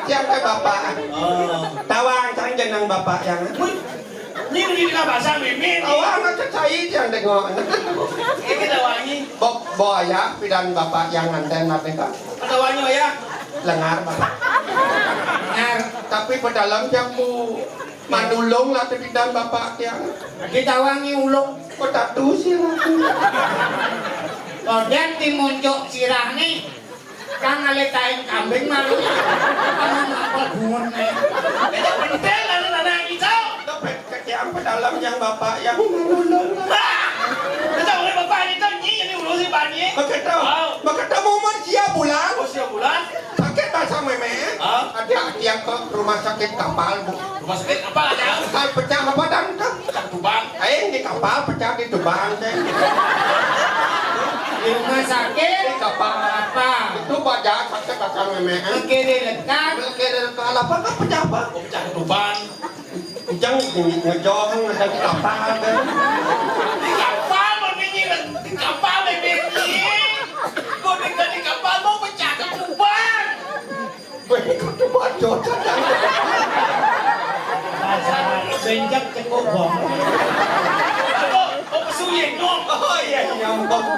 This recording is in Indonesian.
yang ke bapak. Oh. Tawang sang jenang bapak yang. Ini begini nggak bahasa mimin. Tawang macam saya yang tengok. Ini kita wangi. Bawa ya, pidan bapak yang nganten nanti kan. Kita wangi ya. Lengar bapak. Lengar. Tapi pedalam yang mu manulung lah pidan bapak yang. Kita wangi ulung. Kok tak sih lah. Kemudian timuncuk sirah nih. Kang ngaletain kambing malu. Kamu apa hubungannya? Itu penting lah anak itu. Yang pedalam yang bapak yang manulung. Kita boleh bapak itu nyi ini urusin bani. Makanya momen siap bulan. Oh siap bulan. Sakit bahasa meme. Ada yang ke rumah sakit kapal bu. Rumah sakit apa aja? Saya pecah apa dan kan? Pecah tubang. Di kapal pecah di tubang saya. Di rumah sakit Di kapal apa? Itu baca sakit bahasa meme. Kiri lekat. Kira apa kan pecah apa? Pecah tubang. Jangan ngejong ada di kapal kan? Di kapal berbunyi di kapal berbunyi. Kau di kapal mau pecah ke tubang. Itu bacot saja. Benjak cekok bom. Aku pesuyin dong. Oh iya nyambung.